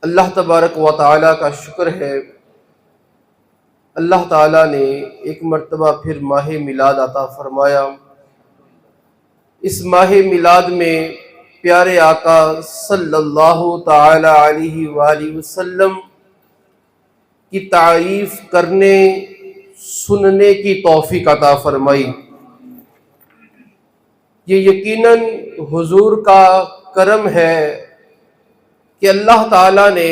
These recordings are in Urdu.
اللہ تبارک و تعالیٰ کا شکر ہے، اللہ تعالیٰ نے ایک مرتبہ پھر ماہ میلاد عطا فرمایا۔ اس ماہ میلاد میں پیارے آقا صلی اللہ تعالی علیہ وآلہ وسلم کی تعریف کرنے سننے کی توفیق عطا فرمائی۔ یہ یقیناً حضور کا کرم ہے کہ اللہ تعالیٰ نے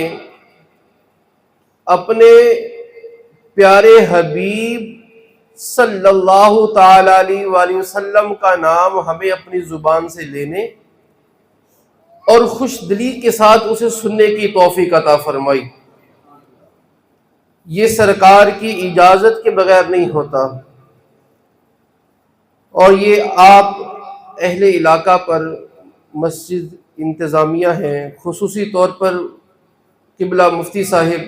اپنے پیارے حبیب صلی اللہ تعالی علیہ وآلہ وسلم کا نام ہمیں اپنی زبان سے لینے اور خوش دلی کے ساتھ اسے سننے کی توفیق عطا فرمائی۔ یہ سرکار کی اجازت کے بغیر نہیں ہوتا، اور یہ آپ اہل علاقہ پر مسجد انتظامیہ ہیں، خصوصی طور پر قبلہ مفتی صاحب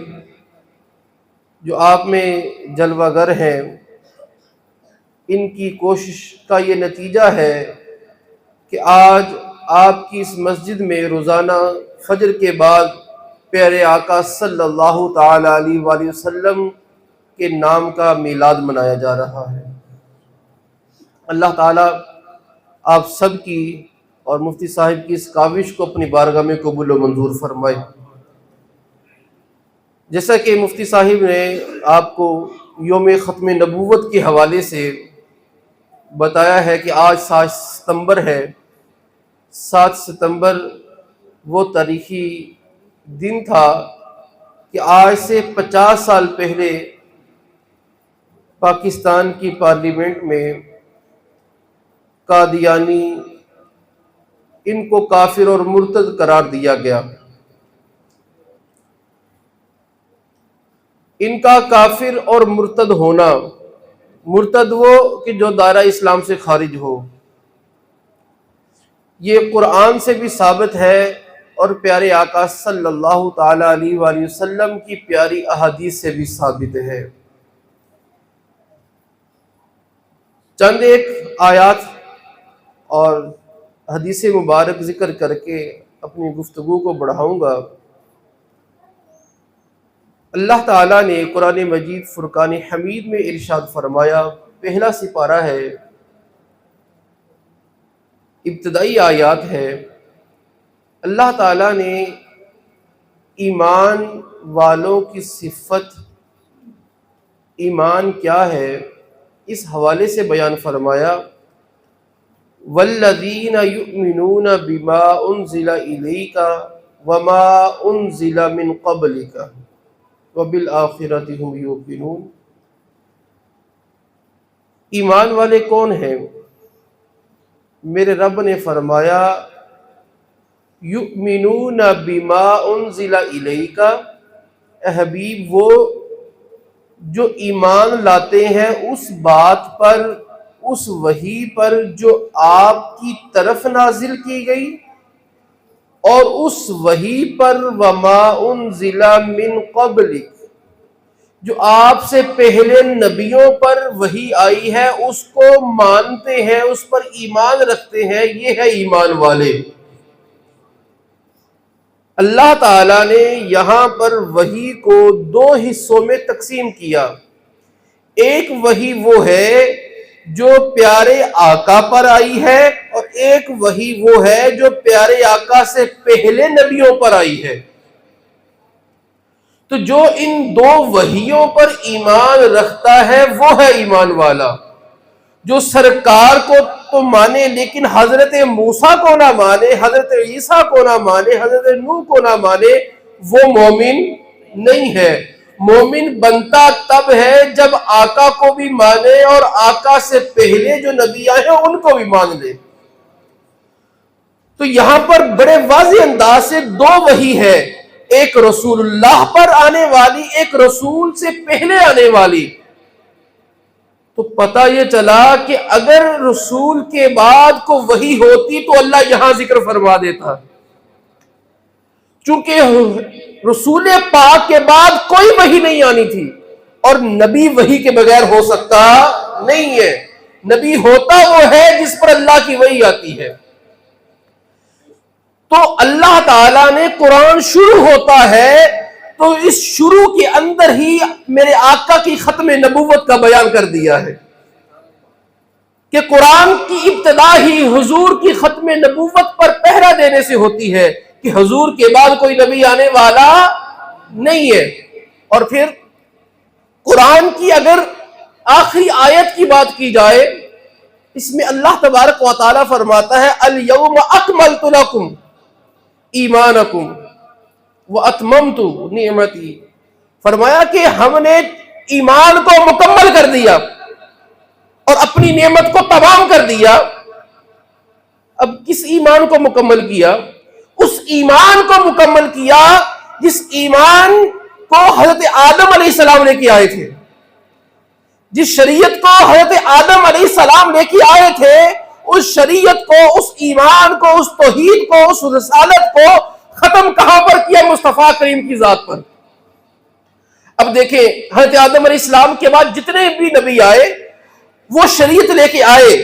جو آپ میں جلوہ گر ہیں، ان کی کوشش کا یہ نتیجہ ہے کہ آج آپ کی اس مسجد میں روزانہ فجر کے بعد پیارے آقا صلی اللہ تعالی علیہ وآلہ وسلم کے نام کا میلاد منایا جا رہا ہے۔ اللہ تعالیٰ آپ سب کی اور مفتی صاحب کی اس کاوش کو اپنی بارگاہ میں قبول و منظور فرمائے۔ جیسا کہ مفتی صاحب نے آپ کو یوم ختم نبوت کے حوالے سے بتایا ہے کہ آج 7 ستمبر ہے۔ 7 ستمبر وہ تاریخی دن تھا کہ آج سے 50 سال پہلے پاکستان کی پارلیمنٹ میں قادیانی ان کو کافر اور مرتد قرار دیا گیا۔ ان کا کافر اور مرتد ہونا، مرتد وہ کہ جو دائرہ اسلام سے خارج ہو، یہ قرآن سے بھی ثابت ہے اور پیارے آقا صلی اللہ تعالی علیہ وآلہ وسلم کی پیاری احادیث سے بھی ثابت ہے۔ چند ایک آیات اور حدیث مبارک ذکر کر کے اپنی گفتگو کو بڑھاؤں گا۔ اللہ تعالیٰ نے قرآن مجید فرقان حمید میں ارشاد فرمایا، پہلا سپارہ ہے، ابتدائی آیات ہے۔ اللہ تعالیٰ نے ایمان والوں کی صفت، ایمان کیا ہے، اس حوالے سے بیان فرمایا، والذین یؤمنون بما انزل الیک وما انزل من قبلک وبالآخرۃ هم یوقنون۔ ایمان والے کون ہیں؟ میرے رب نے فرمایا، یؤمنون بما انزل الیک، اے حبیب وہ جو ایمان لاتے ہیں اس بات پر، اس وحی پر جو آپ کی طرف نازل کی گئی، اور اس وحی پر وما انزل من قبلک، جو آپ سے پہلے نبیوں پر وحی آئی ہے اس کو مانتے ہیں، اس پر ایمان رکھتے ہیں، یہ ہے ایمان والے۔ اللہ تعالیٰ نے یہاں پر وحی کو 2 حصوں میں تقسیم کیا۔ ایک وحی وہ ہے جو پیارے آقا پر آئی ہے، اور ایک وحی وہ ہے جو پیارے آقا سے پہلے نبیوں پر آئی ہے۔ تو جو ان 2 وحیوں پر ایمان رکھتا ہے وہ ہے ایمان والا۔ جو سرکار کو تو مانے لیکن حضرت موسیٰ کو نہ مانے، حضرت عیسیٰ کو نہ مانے، حضرت نوح کو نہ مانے، وہ مومن نہیں ہے۔ مومن بنتا تب ہے جب آقا کو بھی مانے اور آقا سے پہلے جو نبی آئے ہیں ان کو بھی مان لے۔ تو یہاں پر بڑے واضح انداز سے 2 وحی ہے، ایک رسول اللہ پر آنے والی، ایک رسول سے پہلے آنے والی۔ تو پتہ یہ چلا کہ اگر رسول کے بعد کو وحی ہوتی تو اللہ یہاں ذکر فرما دیتا، چونکہ رسول پاک کے بعد کوئی وحی نہیں آنی تھی، اور نبی وحی کے بغیر ہو سکتا نہیں ہے۔ نبی ہوتا وہ ہے جس پر اللہ کی وحی آتی ہے۔ تو اللہ تعالیٰ نے قرآن شروع ہوتا ہے تو اس شروع کے اندر ہی میرے آقا کی ختم نبوت کا بیان کر دیا ہے کہ قرآن کی ابتدا ہی حضور کی ختم نبوت پر پہرا دینے سے ہوتی ہے کہ حضور کے بعد کوئی نبی آنے والا نہیں ہے۔ اور پھر قرآن کی اگر آخری آیت کی بات کی جائے، اس میں اللہ تبارک و تعالیٰ فرماتا ہے الیوم اکملت لکم ایمانکم واتممت نعمتی، فرمایا کہ ہم نے ایمان کو مکمل کر دیا اور اپنی نعمت کو تمام کر دیا۔ اب کس ایمان کو مکمل کیا؟ اس ایمان کو مکمل کیا جس ایمان کو حضرت آدم علیہ السلام لے کے آئے تھے، جس شریعت کو حضرت آدم علیہ السلام لے کے آئے تھے، اس شریعت کو، اس ایمان کو، اس توحید کو، اس رسالت کو ختم کہاں پر کیا؟ مصطفیٰ کریم کی ذات پر۔ اب دیکھیں حضرت آدم علیہ السلام کے بعد جتنے بھی نبی آئے وہ شریعت لے کے آئے،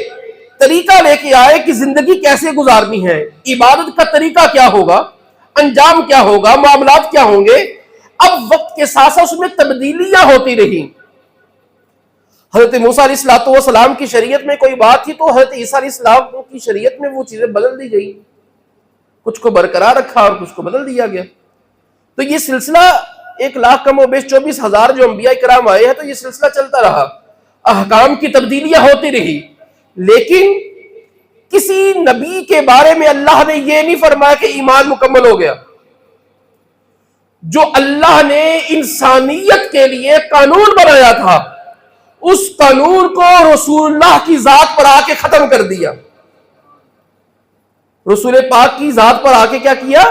طریقہ لے کے آئے کہ زندگی کیسے گزارنی ہے، عبادت کا طریقہ کیا ہوگا، انجام کیا ہوگا، معاملات کیا ہوں گے۔ اب وقت کے ساتھ ساتھ اس میں تبدیلیاں ہوتی رہی۔ حضرت موسیٰ علیہ السلام کی شریعت میں کوئی بات تھی تو حضرت عیسیٰ علیہ السلام کی شریعت میں وہ چیزیں بدل دی گئی، کچھ کو برقرار رکھا اور کچھ کو بدل دیا گیا۔ تو یہ سلسلہ 1,00,000 کم و بیش 24,000 جو انبیاء کرام آئے ہیں تو یہ سلسلہ چلتا رہا، احکام کی تبدیلیاں ہوتی رہی، لیکن کسی نبی کے بارے میں اللہ نے یہ نہیں فرمایا کہ ایمان مکمل ہو گیا۔ جو اللہ نے انسانیت کے لیے قانون بنایا تھا اس قانون کو رسول اللہ کی ذات پر آ کے ختم کر دیا، رسول پاک کی ذات پر آ کے کیا کیا؟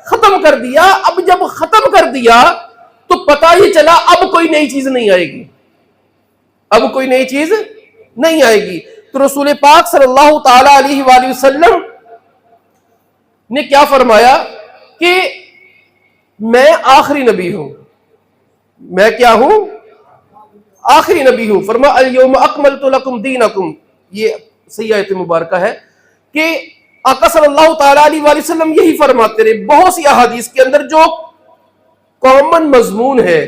ختم کر دیا۔ اب جب ختم کر دیا تو پتہ ہی چلا اب کوئی نئی چیز نہیں آئے گی، اب کوئی نئی چیز نہیں آئے گی۔ تو رسول پاک صلی اللہ تعالی علیہ وآلہ وسلم نے کیا فرمایا کہ میں آخری نبی ہوں، میں کیا ہوں؟ آخری نبی ہوں۔ فرمایا الیوم اکملت لکم دینکم، یہ صحیح آیت مبارکہ ہے کہ آقا صلی اللہ تعالی علیہ وآلہ وسلم یہی فرماتے رہے۔ بہت سی احادیث کے اندر جو کامن مضمون ہے،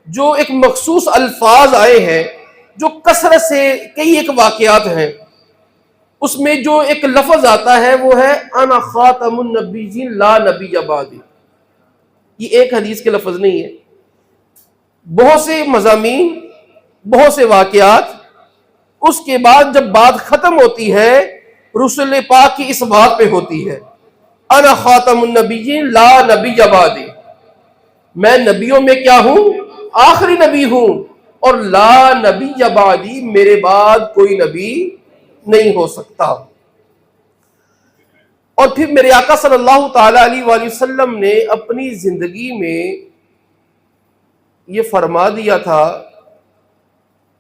جو ایک مخصوص الفاظ آئے ہیں، جو کثرت سے کئی ایک واقعات ہیں، اس میں جو ایک لفظ آتا ہے وہ ہے انا خاتم النبیین لا نبی بعدی۔ یہ ایک حدیث کے لفظ نہیں ہے، بہت سے مضامین، بہت سے واقعات، اس کے بعد جب بات ختم ہوتی ہے رسول پاک کی اس بات پہ ہوتی ہے انا خاتم النبیین لا نبی بعدی، میں نبیوں میں کیا ہوں؟ آخری نبی ہوں، اور لا نبی بعدی، میرے بعد کوئی نبی نہیں ہو سکتا۔ اور پھر میرے آقا صلی اللہ تعالی علیہ وآلہ وسلم نے اپنی زندگی میں یہ فرما دیا تھا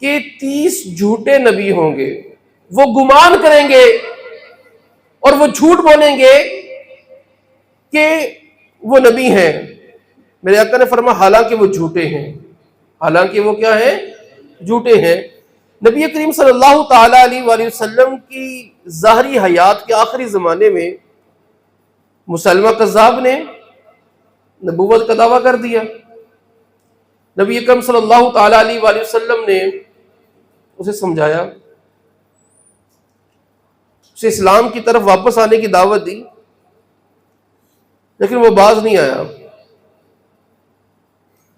کہ 30 جھوٹے نبی ہوں گے، وہ گمان کریں گے اور وہ جھوٹ بولیں گے کہ وہ نبی ہیں۔ میرے آقا نے فرمایا حالانکہ وہ جھوٹے ہیں، حالانکہ وہ کیا ہیں؟ جھوٹے ہیں۔ نبی کریم صلی اللہ تعالی علیہ وآلہ وسلم کی ظاہری حیات کے آخری زمانے میں مسلمہ کذاب نے نبوت کا دعویٰ کر دیا۔ نبی اکرم صلی اللہ تعالی علیہ وآلہ وسلم نے اسے سمجھایا، اسے اسلام کی طرف واپس آنے کی دعوت دی، لیکن وہ باز نہیں آیا۔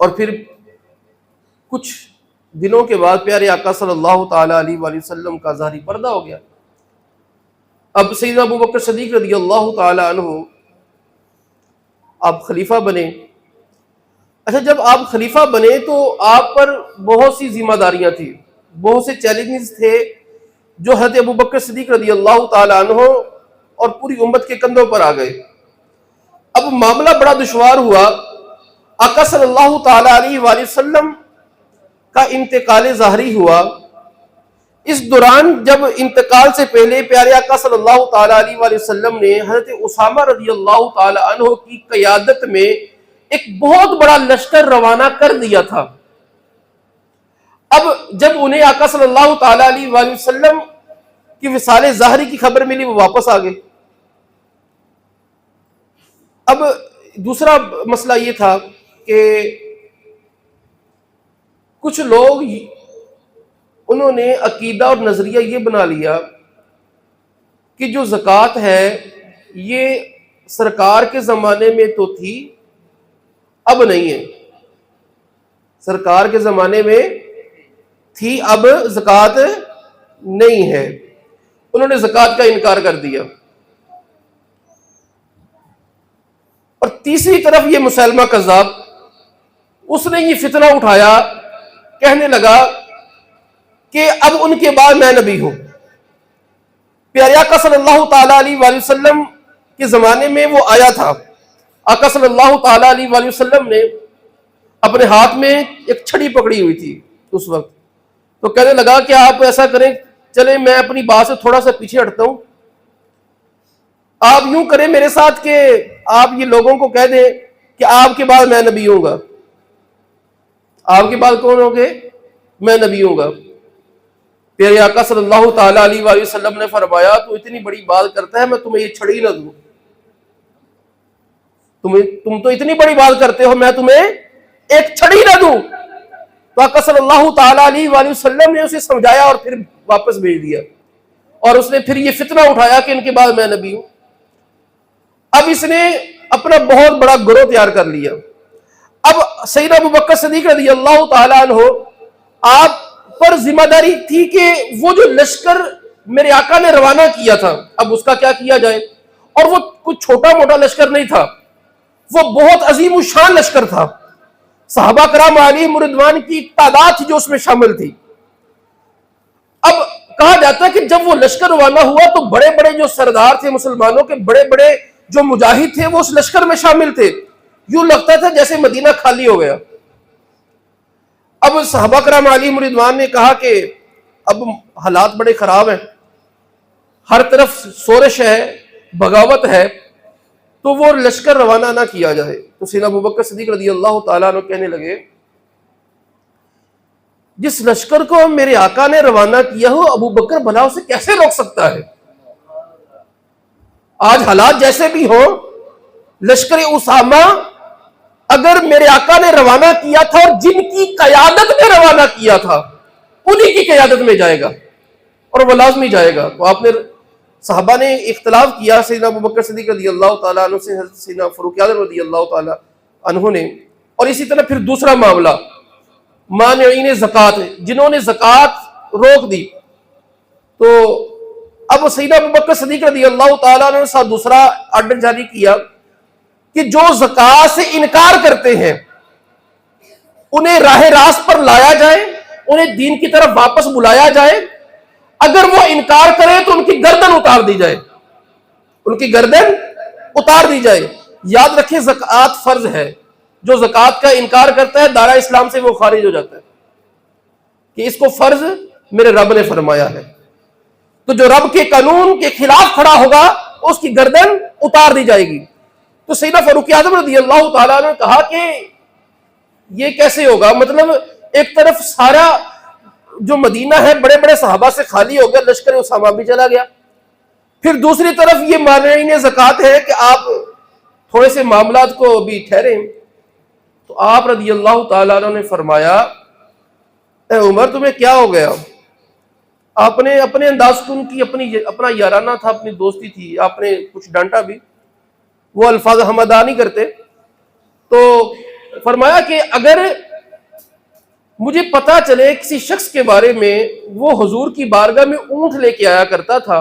اور پھر کچھ دنوں کے بعد پیارے آقا صلی اللہ تعالی علیہ وآلہ وسلم کا ظاہری پردہ ہو گیا۔ اب سیدنا ابو بکر صدیق رضی اللہ تعالی عنہ آپ خلیفہ بنے۔ اچھا، جب آپ خلیفہ بنے تو آپ پر بہت سی ذمہ داریاں تھیں، بہت سے چیلنجز تھے جو حضرت ابو بکر صدیق رضی اللہ تعالی عنہ اور پوری امت کے کندھوں پر آ گئے۔ اب معاملہ بڑا دشوار ہوا۔ آقا صلی اللہ تعالی علیہ وآلہ وسلم کا انتقال ظاہری ہوا۔ اس دوران جب انتقال سے پہلے پیارے آقا صلی اللہ تعالی علیہ وآلہ وسلم نے حضرت اسامہ رضی اللہ تعالی عنہ کی قیادت میں ایک بہت بڑا لشکر روانہ کر دیا تھا۔ اب جب انہیں آقا صلی اللہ تعالی علیہ وآلہ وسلم کی وصال ظاہری کی خبر ملی وہ واپس آ گئے۔ اب دوسرا مسئلہ یہ تھا کہ کچھ لوگ انہوں نے عقیدہ اور نظریہ یہ بنا لیا کہ جو زکوٰۃ ہے یہ سرکار کے زمانے میں تو تھی، اب نہیں ہے. سرکار کے زمانے میں تھی، اب زکوٰۃ نہیں ہے. انہوں نے زکوٰۃ کا انکار کر دیا. اور تیسری طرف یہ مسلمہ کذاب، اس نے یہ فتنہ اٹھایا، کہنے لگا کہ اب ان کے بعد میں نبی ہوں. پیارے آقا صلی اللہ تعالی علیہ وآلہ وسلم کے زمانے میں وہ آیا تھا. آقا صلی اللہ تعالی علیہ وآلہ وسلم نے اپنے ہاتھ میں ایک چھڑی پکڑی ہوئی تھی اس وقت. تو کہنے لگا کہ آپ ایسا کریں، چلیں میں اپنی بات سے تھوڑا سا پیچھے ہٹتا ہوں، آپ یوں کریں میرے ساتھ کہ آپ یہ لوگوں کو کہہ دیں کہ آپ کے بعد میں نبی ہوں گا. آپ کے بعد کون ہوں گے؟ میں نبی ہوں گا. پیارے آقا صلی اللہ تعالی علیہ وآلہ وسلم نے فرمایا تو اتنی بڑی بات کرتا ہے، میں تمہیں یہ چھڑی نہ دوں. تم تو اتنی بڑی بات کرتے ہو، میں تمہیں ایک چھڑی نہ دوں. تو آقا صلی اللہ تعالی علیہ وآلہ وسلم نے اسے سمجھایا اور پھر واپس بھیج دیا. اور اس نے پھر یہ فتنہ اٹھایا کہ ان کے بعد میں نبی ہوں. اب اس نے اپنا بہت بڑا گروہ تیار کر لیا. اب سیدنا ابوبکر صدیق رضی اللہ تعالیٰ عنہ، آپ پر ذمہ داری تھی کہ وہ جو لشکر میرے آقا نے روانہ کیا تھا، اب اس کا کیا کیا جائے. اور وہ کوئی چھوٹا موٹا لشکر نہیں تھا، وہ بہت عظیم الشان لشکر تھا. صحابہ کرام علیہم رضوان کی تعداد تھی جو اس میں شامل تھی. اب کہا جاتا ہے کہ جب وہ لشکر روانہ ہوا تو بڑے بڑے جو سردار تھے مسلمانوں کے، بڑے بڑے جو مجاہد تھے وہ اس لشکر میں شامل تھے. یوں لگتا تھا جیسے مدینہ خالی ہو گیا. اب صحابہ کرام علیہم رضوان نے کہا کہ اب حالات بڑے خراب ہیں، ہر طرف شورش ہے، بغاوت ہے، تو وہ لشکر روانہ نہ کیا جائے. تو سیدنا ابوبکر صدیق رضی اللہ تعالیٰ عنہ کہنے لگے جس لشکر کو میرے آقا نے روانہ کیا ہو، ابو بکر بھلا اسے کیسے روک سکتا ہے؟ آج حالات جیسے بھی ہوں، لشکر اسامہ اگر میرے آقا نے روانہ کیا تھا اور جن کی قیادت میں روانہ کیا تھا انہی کی قیادت میں جائے گا اور وہ لازمی جائے گا. تو آپ نے صحابہ نے اختلاف کیا سیدنا ابوبکر صدیق رضی اللہ تعالیٰ عنہ سے حضرت سیدنا فاروق اعظم رضی اللہ تعالیٰ عنہ نے. اور اسی طرح پھر دوسرا معاملہ مانعین زکوٰۃ، جنہوں نے زکوٰۃ روک دی. تو اب سیدنا ابوبکر صدیق رضی اللہ تعالیٰ عنہ نے ساتھ دوسرا آرڈر جاری کیا کہ جو زکوٰۃ سے انکار کرتے ہیں انہیں راہ راست پر لایا جائے، انہیں دین کی طرف واپس بلایا جائے. اگر وہ انکار کرے تو ان کی گردن اتار دی جائے، ان کی گردن اتار دی جائے. یاد رکھیں زکوٰۃ فرض ہے. جو زکوٰۃ کا انکار کرتا ہے دائرہ اسلام سے وہ خارج ہو جاتا ہے کہ اس کو فرض میرے رب نے فرمایا ہے. تو جو رب کے قانون کے خلاف کھڑا ہوگا اس کی گردن اتار دی جائے گی. تو سیدنا فاروق اعظم رضی اللہ تعالیٰ نے کہا کہ یہ کیسے ہوگا؟ مطلب ایک طرف سارا جو مدینہ ہے بڑے بڑے صحابہ سے خالی ہو گیا، لشکر اسامہ بھی چلا گیا. پھر دوسری طرف یہ مانعین زکوٰۃ ہے کہ آپ تھوڑے سے معاملات کو ابھی ٹھہریں. تو آپ رضی اللہ تعالیٰ عنہ نے فرمایا اے عمر تمہیں کیا ہو گیا؟ آپ نے اپنے انداز کو ان کی اپنا یارانہ تھا، اپنی دوستی تھی، آپ نے کچھ ڈانٹا بھی، وہ الفاظ ہم ادا نہیں کرتے. تو فرمایا کہ اگر مجھے پتا چلے کسی شخص کے بارے میں وہ حضور کی بارگاہ میں اونٹ لے کے آیا کرتا تھا،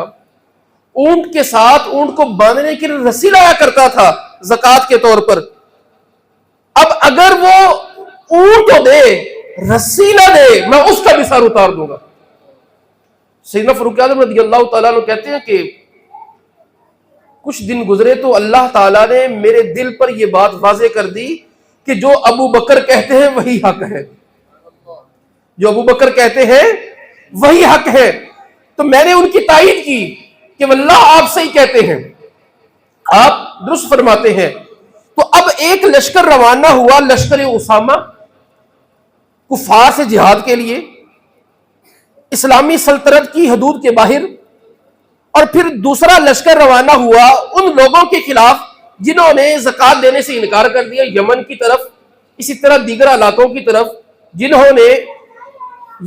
اونٹ کے ساتھ اونٹ کو باندھنے کی رسی لایا کرتا تھا زکوٰۃ کے طور پر، اب اگر وہ اونٹ تو دے رسی نہ دے میں اس کا بھی سر اتار دوں گا. سیدنا فاروق اعظم رضی اللہ تعالیٰ عنہ کہتے ہیں کہ کچھ دن گزرے تو اللہ تعالیٰ نے میرے دل پر یہ بات واضح کر دی کہ جو ابو بکر کہتے ہیں وہی حق ہے، جو ابو بکر کہتے ہیں وہی حق ہے. تو میں نے ان کی تائید کی کہ واللہ آپ صحیح کہتے ہیں، آپ درست فرماتے ہیں. تو اب ایک لشکر روانہ ہوا، لشکر اسامہ، کفار سے جہاد کے لیے، اسلامی سلطنت کی حدود کے باہر. اور پھر دوسرا لشکر روانہ ہوا ان لوگوں کے خلاف جنہوں نے زکوٰۃ دینے سے انکار کر دیا یمن کی طرف، اسی طرح دیگر علاقوں کی طرف جنہوں نے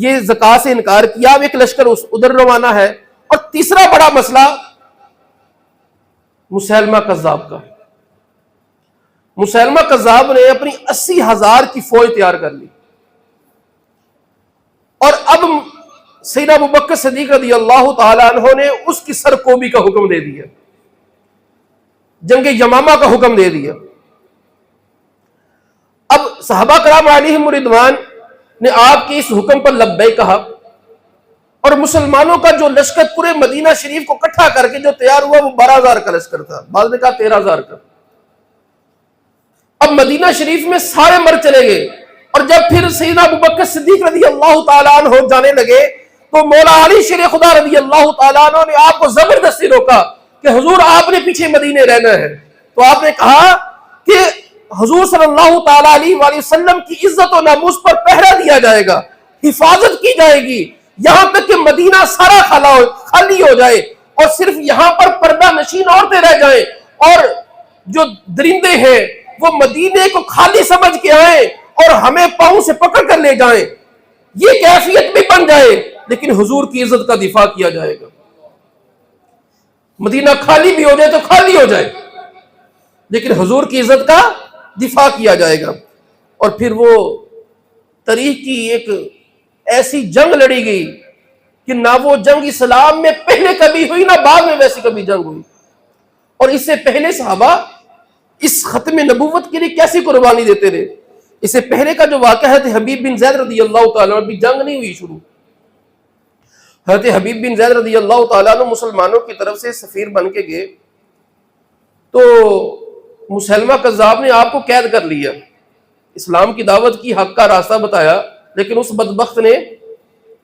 یہ زکوٰۃ سے انکار کیا، اب ایک لشکر ادھر روانہ ہے۔ اور تیسرا بڑا مسئلہ مسیلمہ کذاب کا۔ مسیلمہ کذاب نے اپنی 80,000 کی فوج تیار کر لی، اور اب سیدنا ابوبکر صدیق رضی اللہ تعالیٰ عنہ نے اس کی سرکوبی کا حکم دے دیا، جنگ یمامہ کا حکم دے دیا۔ اب صحابہ کرام علیہم رضوان نے آپ کے اس حکم پر لبیک کہا، اور مسلمانوں کا جو لشکر پورے مدینہ شریف کو اکٹھا کر کے جو تیار ہوا وہ 12,000 کا لشکر تھا، بعض نے کہا 13,000 کا۔ اب مدینہ شریف میں سارے مر چلے گئے، اور جب پھر سیدنا ابوبکر صدیق رضی اللہ تعالیٰ عنہ جانے لگے تو مولا علی شیر خدا رضی اللہ تعالیٰ عنہ نے آپ کو زبردستی روکا کہ حضور آپ نے پیچھے مدینے رہنا ہے۔ تو آپ نے کہا کہ حضور صلی اللہ تعالیٰ علیہ وآلہ وسلم کی عزت و ناموس پر پہرا دیا جائے گا، حفاظت کی جائے گی، یہاں تک کہ مدینہ سارا خالی ہو جائے اور صرف یہاں پر پردہ نشین عورتیں رہ جائیں، اور جو درندے ہیں وہ مدینے کو خالی سمجھ کے آئیں اور ہمیں پاؤں سے پکڑ کر لے جائیں، یہ کیفیت بھی بن جائے، لیکن حضور کی عزت کا دفاع کیا جائے گا۔ مدینہ خالی بھی ہو جائے تو خالی ہو جائے، لیکن حضور کی عزت کا دفاع کیا جائے گا۔ اور پھر وہ تاریخ کی ایک ایسی جنگ لڑی گئی کہ نہ وہ جنگ اسلام میں پہلے کبھی ہوئی نہ بعد میں ویسی کبھی جنگ ہوئی۔ اور اس سے پہلے صحابہ اس ختم نبوت کے لیے کیسی قربانی دیتے رہے۔ اس سے پہلے کا جو واقعہ ہے حبیب بن زید رضی اللہ تعالیٰ عنہ، ابھی جنگ نہیں ہوئی شروع، حضرت حبیب بن زید رضی اللہ تعالیٰ عنہ مسلمانوں کی طرف سے سفیر بن کے گئے، تو مسیلمہ کذاب نے آپ کو قید کر لیا، اسلام کی دعوت کی، حق کا راستہ بتایا، لیکن اس بدبخت نے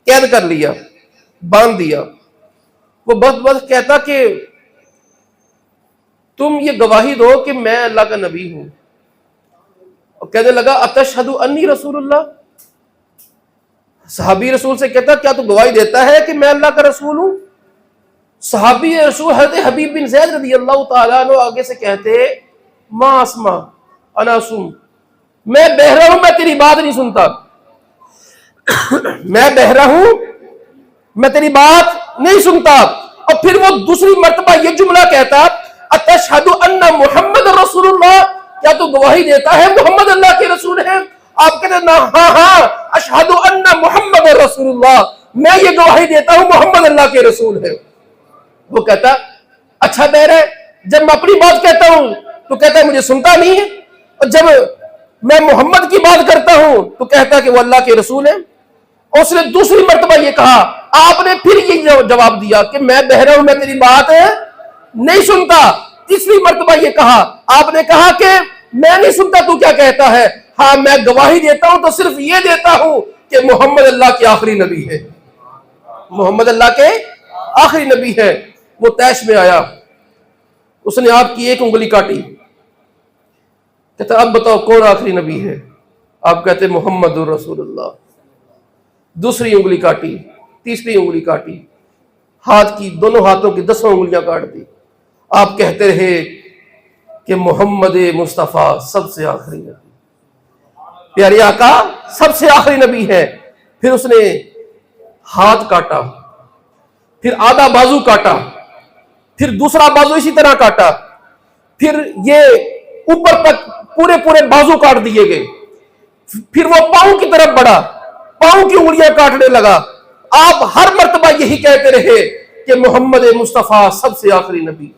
قید کر لیا، باندھ دیا۔ وہ بدبخت کہتا کہ تم یہ گواہی دو کہ میں اللہ کا نبی ہوں، اور کہنے لگا اتشہد انی رسول اللہ۔ صحابی رسول سے کہتا کیا تو گواہی دیتا ہے کہ میں اللہ کا رسول ہوں؟ صحابی رسول حضرت حبیب بن زید رضی اللہ تعالیٰ عنہ آگے سے کہتے ما اسمع انا اسم، میں بہرا ہوں، میں تیری بات نہیں سنتا، میں بہرا ہوں، میں تیری بات نہیں سنتا۔ اور پھر وہ دوسری مرتبہ یہ جملہ کہتا اتشہد ان محمد رسول اللہ، کیا تو گواہی دیتا ہے محمد اللہ کے رسول ہیں؟ آپ کہتے ہیں ہاں ہاں اشہد ان محمد رسول اللہ، میں یہ گواہی دیتا ہوں محمد اللہ کے رسول ہے۔ وہ کہتا اچھا بہر ہے، جب میں اپنی بات کہتا ہوں تو کہتا ہے مجھے سنتا نہیں ہے، اور جب میں محمد کی بات کرتا ہوں تو کہتا ہے کہ وہ اللہ کے رسول ہیں۔ اور اس نے دوسری مرتبہ یہ کہا، آپ نے پھر یہ جواب دیا کہ میں بہرا ہوں، میں تیری بات نہیں سنتا۔ تیسری مرتبہ یہ کہا، آپ نے کہا کہ میں نہیں سنتا تو کیا کہتا ہے؟ ہاں میں گواہی دیتا ہوں تو صرف یہ دیتا ہوں کہ محمد اللہ کے آخری نبی ہے، محمد اللہ کے آخری نبی ہے۔ وہ طیش میں آیا، اس نے آپ کی ایک انگلی کاٹی، کہتا اب بتاؤ کون آخری نبی ہے؟ آپ کہتے محمد رسول اللہ۔ دوسری انگلی کاٹی، تیسری انگلی کاٹی، ہاتھ کی دونوں ہاتھوں کی 10 انگلیاں کاٹ دی۔ آپ کہتے رہے کہ محمد مصطفیٰ سب سے آخری نبی، پیارے آقا سب سے آخری نبی ہے۔ پھر اس نے ہاتھ کاٹا، پھر آدھا بازو کاٹا، پھر دوسرا بازو اسی طرح کاٹا، پھر یہ اوپر تک پورے بازو کاٹ دیے گئے۔ پھر وہ پاؤں کی طرف بڑھا، پاؤں کی انگلیاں کاٹنے لگا۔ آپ ہر مرتبہ یہی کہتے رہے کہ محمد مصطفیٰ سب سے آخری نبی،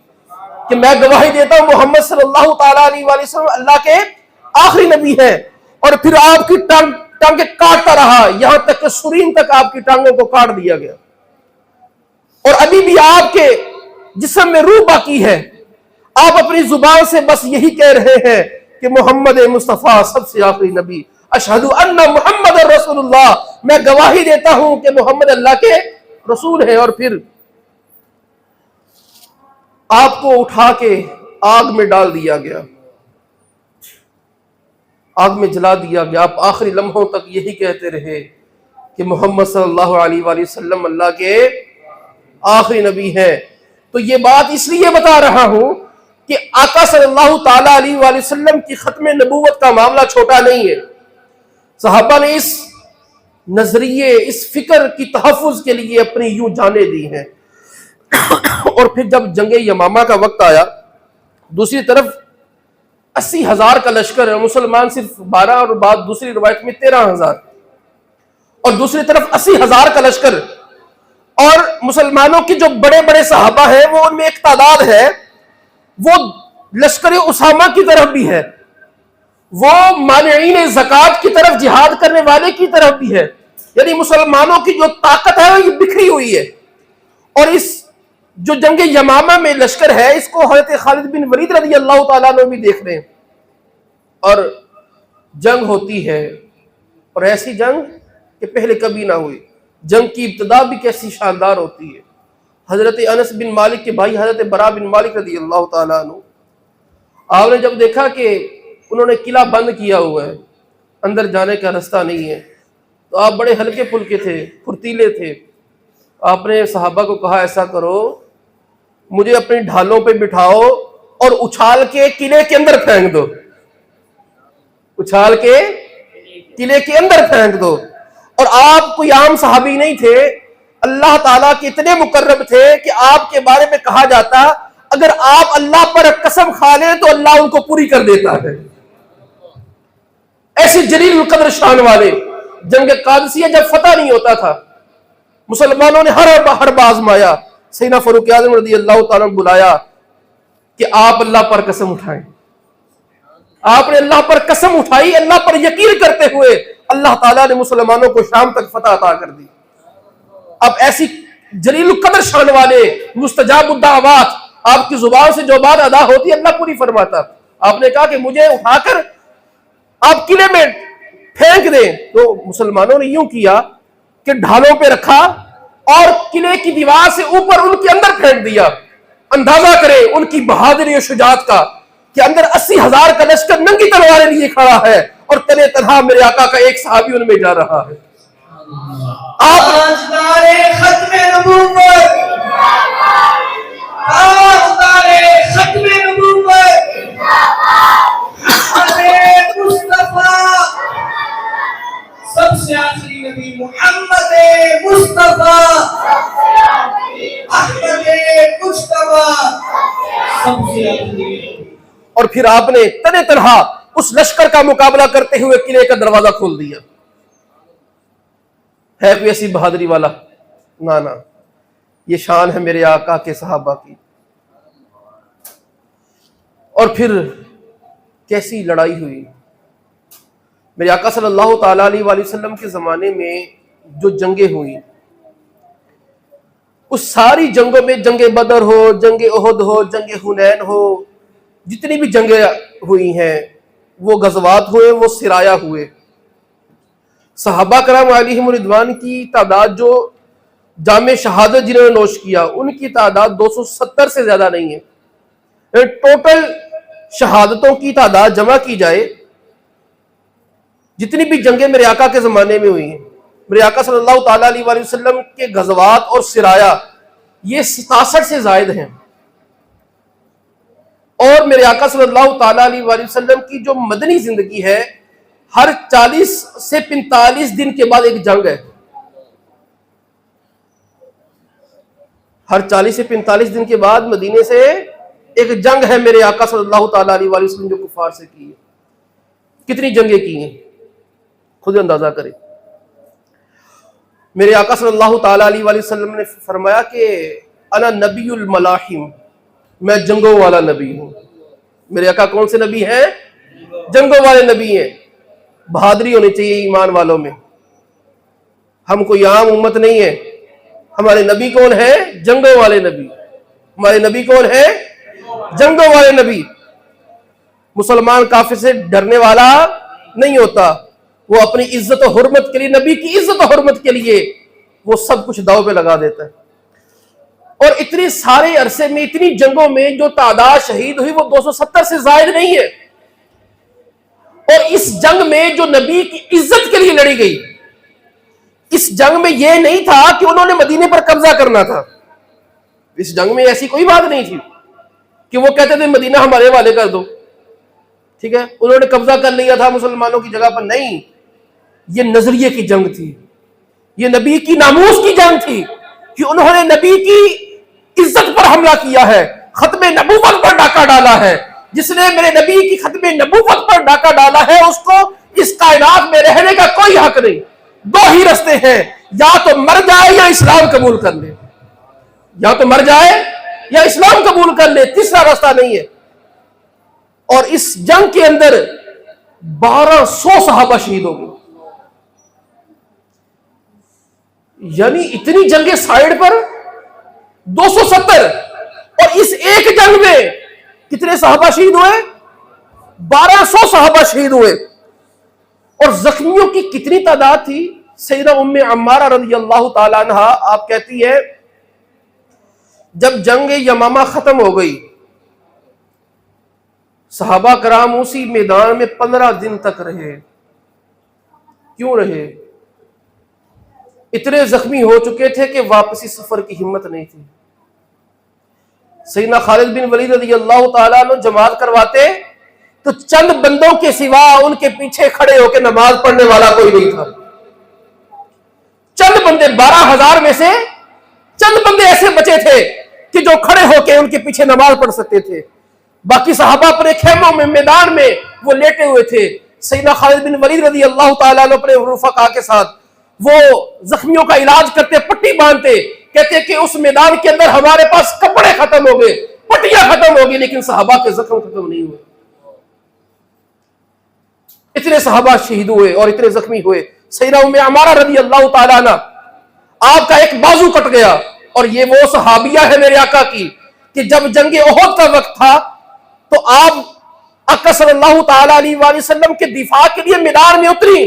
کہ میں گواہی دیتا ہوں محمد صلی اللہ تعالیٰ علیہ وآلہ وسلم اللہ کے آخری نبی ہے۔ اور پھر آپ کی ٹانگیں کاٹتا رہا، یہاں تک کہ سرین تک آپ کی ٹانگوں کو کاٹ دیا گیا، اور ابھی بھی آپ کے جسم میں روح باقی ہے۔ آپ اپنی زبان سے بس یہی کہہ رہے ہیں کہ محمد مصطفیٰ سب سے آخری نبی، اشہد ان محمد رسول اللہ، میں گواہی دیتا ہوں کہ محمد اللہ کے رسول ہے۔ اور پھر آپ کو اٹھا کے آگ میں ڈال دیا گیا، آگ میں جلا دیا گیا۔ آپ آخری لمحوں تک یہی کہتے رہے کہ محمد صلی اللہ علیہ وآلہ وسلم اللہ کے آخری نبی ہے۔ تو یہ بات اس لیے بتا رہا ہوں کہ آقا صلی اللہ تعالیٰ علیہ وآلہ وسلم کی ختم نبوت کا معاملہ چھوٹا نہیں ہے. صحابہ نے اس نظریے، اس فکر کی تحفظ کے لیے اپنی یوں جانیں دی ہیں. اور پھر جب جنگ یمامہ کا وقت آیا، دوسری طرف 80,000 کا لشکر ہے، مسلمان صرف 12 اور بعد دوسری روایت میں 13,000، اور دوسری طرف 80,000 کا لشکر، اور مسلمانوں کی جو بڑے بڑے صحابہ ہیں وہ ان میں ایک تعداد ہے، وہ لشکر اسامہ کی طرف بھی ہے، وہ مانعین زکوٰۃ کی طرف، جہاد کرنے والے کی طرف بھی ہے. یعنی مسلمانوں کی جو طاقت ہے وہ یہ بکھری ہوئی ہے. اور اس جو جنگ یمامہ میں لشکر ہے، اس کو حضرت خالد بن ولید رضی اللہ تعالیٰ عنہ بھی دیکھ رہے ہیں. اور جنگ ہوتی ہے، اور ایسی جنگ کہ پہلے کبھی نہ ہوئی. جنگ کی ابتدا بھی کیسی شاندار ہوتی ہے. حضرت انس بن مالک کے بھائی حضرت برا بن مالک رضی اللہ تعالیٰ عنہ، آپ نے جب دیکھا کہ انہوں نے قلعہ بند کیا ہوا ہے، اندر جانے کا راستہ نہیں ہے، تو آپ بڑے ہلکے پھلکے تھے، پھرتیلے تھے. آپ نے صحابہ کو کہا ایسا کرو، مجھے اپنی ڈھالوں پہ بٹھاؤ اور اچھال کے قلعے کے اندر پھینک دو، اچھال کے قلعے کے اندر پھینک دو. اور آپ کوئی عام صحابی نہیں تھے، اللہ تعالیٰ کے اتنے مقرب تھے کہ آپ کے بارے میں کہا جاتا اگر آپ اللہ پر قسم کھا لیں تو اللہ ان کو پوری کر دیتا ہے. ایسے جلیل القدر شان والے. جنگ قادسیہ جب فتح نہیں ہوتا تھا، مسلمانوں نے ہر آزمایا. سیدنا فاروق اعظم رضی اللہ تعالیٰ نے بلایا کہ آپ اللہ پر قسم اٹھائیں. آپ نے اللہ پر قسم اٹھائی، اللہ پر یقین کرتے ہوئے اللہ تعالیٰ نے مسلمانوں کو شام تک فتح عطا کر دی. اب ایسی جلیل القدر شان والے مستجاب الدعوات، آپ کی زبان سے جو بات ادا ہوتی ہے اللہ پوری فرماتا. آپ نے کہا کہ مجھے اٹھا کر آپ قلعے میں پھینک دیں، تو مسلمانوں نے یوں کیا کہ ڈھالوں پہ رکھا اور قلعے کی دیوار سے اوپر ان کے اندر پھینک دیا. اندازہ کریں ان کی بہادری و شجاعت کا کہ اندر 80,000 کا لشکر ننگی تلواریں لیے کھڑا ہے اور تنے تنہا میرے آقا کا ایک صحابی ان میں جا رہا ہے. ختم نبوت، ختم نبوت، مصطفیٰ، سب سے آخری نبی محمد مصطفیٰ، احمد مجتبیٰ، سب سے آخری. اور پھر آپ نے تنے تنہا اس لشکر کا مقابلہ کرتے ہوئے قلعے کا دروازہ کھول دیا. ہے کوئی ایسی بہادری والا؟ نہ، یہ شان ہے میرے آقا کے صحابہ کی. اور پھر کیسی لڑائی ہوئی. میرے آقا صلی اللہ تعالیٰ علیہ وآلہ وسلم کے زمانے میں جو جنگیں ہوئی، اس ساری جنگوں میں، جنگ بدر ہو، جنگ احد ہو، جنگ حنین ہو، جتنی بھی جنگیں ہوئی ہیں، وہ غزوات ہوئے، وہ سرایا ہوئے. صحابہ کرام علیہم رضوان کی تعداد جو جام شہادت جنہوں نے نوش کیا، ان کی تعداد 270 سے زیادہ نہیں ہے. ٹوٹل شہادتوں کی تعداد جمع کی جائے، جتنی بھی جنگیں میرے آقا کے زمانے میں ہوئی ہیں، میرے آقا صلی اللہ تعالیٰ علیہ وآلہ وسلم کے غزوات اور سرایا یہ 67 سے زائد ہیں. اور میرے آقا صلی اللہ تعالیٰ علیہ وآلہ وسلم کی جو مدنی زندگی ہے، ہر 40 سے 45 دن کے بعد ایک جنگ ہے. ہر 40 سے 45 دن کے بعد مدینے سے ایک جنگ ہے میرے آقا صلی اللہ تعالیٰ علیہ وآلہ وسلم جو کفار سے کی ہے. کتنی جنگیں کی ہیں خود اندازہ کریں. میرے آقا صلی اللہ تعالیٰ علیہ وآلہ وسلم نے فرمایا کہ انا نبی الملاحم، میں جنگوں والا نبی ہوں. میرے آقا کون سے نبی ہیں؟ جنگوں والے نبی ہیں. بہادری ہونی چاہیے ایمان والوں میں. ہم کوئی عام امت نہیں ہے. ہمارے نبی کون ہے؟ جنگوں والے نبی. ہمارے نبی کون ہے؟ جنگوں والے نبی. مسلمان کافر سے ڈرنے والا نہیں ہوتا، وہ اپنی عزت و حرمت کے لیے، نبی کی عزت و حرمت کے لیے وہ سب کچھ داؤ پہ لگا دیتا ہے. اور اتنے سارے عرصے میں، اتنی جنگوں میں جو تعداد شہید ہوئی وہ 270 سے زائد نہیں ہے. اور اس جنگ میں جو نبی کی عزت کے لیے لڑی گئی، اس جنگ میں یہ نہیں تھا کہ انہوں نے مدینے پر قبضہ کرنا تھا. اس جنگ میں ایسی کوئی بات نہیں تھی کہ وہ کہتے تھے مدینہ ہمارے حوالے کر دو، ٹھیک ہے، انہوں نے قبضہ کر لیا تھا مسلمانوں کی جگہ پر. نہیں، یہ نظریے کی جنگ تھی، یہ نبی کی ناموس کی جنگ تھی کہ انہوں نے نبی کی عزت پر حملہ کیا ہے، ختم نبوت پر ڈاکہ ڈالا ہے. جس نے میرے نبی کی ختم نبوت پر ڈاکہ ڈالا ہے اس کو اس کائنات میں رہنے کا کوئی حق نہیں. دو ہی رستے ہیں، یا تو مر جائے یا اسلام قبول کر لے، یا تو مر جائے یا اسلام قبول کر لے، تیسرا راستہ نہیں ہے. اور اس جنگ کے اندر 1200 صحابہ شہید ہو گئے. یعنی اتنی جنگیں سائیڈ پر 270، اور اس ایک جنگ میں کتنے صحابہ شہید ہوئے؟ 1200 صحابہ شہید ہوئے. اور زخمیوں کی کتنی تعداد تھی؟ سیدہ ام عمارہ رضی اللہ تعالیٰ عنہ آپ کہتی ہے جب جنگ یمامہ ختم ہو گئی، صحابہ کرام اسی میدان میں 15 دن تک رہے. کیوں رہے؟ اتنے زخمی ہو چکے تھے کہ واپسی سفر کی ہمت نہیں تھی. سیدنا خالد بن ولید رضی اللہ تعالیٰ عنہ جماعت کرواتے تو چند بندوں کے سوا ان کے پیچھے کھڑے ہو کے نماز پڑھنے والا کوئی نہیں تھا. چند بندے، 12,000 میں سے چند بندے ایسے بچے تھے کہ جو کھڑے ہو کے ان کے پیچھے نماز پڑھ سکتے تھے. باقی صحابہ اپنے خیموں میں، میدان میں وہ لیٹے ہوئے تھے. سیدنا خالد بن ولید رضی اللہ تعالیٰ عنہ اپنے رفقا کے ساتھ وہ زخمیوں کا علاج کرتے، پٹی باندھتے، کہتے کہ اس میدان کے اندر ہمارے پاس کپڑے ختم ہو گئے، پٹیاں ختم ہو گئی، لیکن صحابہ کے زخم ختم نہیں ہوئے. اتنے صحابہ شہید ہوئے اور اتنے زخمی ہوئے. سیدہ ام عمارہ رضی اللہ تعالیٰ عنہ آپ کا ایک بازو کٹ گیا. اور یہ وہ صحابیہ ہے میرے آقا کی کہ جب جنگ احد کا وقت تھا تو آپ آقا صلی اللہ تعالیٰ علیہ وآلہ وسلم کے دفاع کے لیے میدان میں اتری،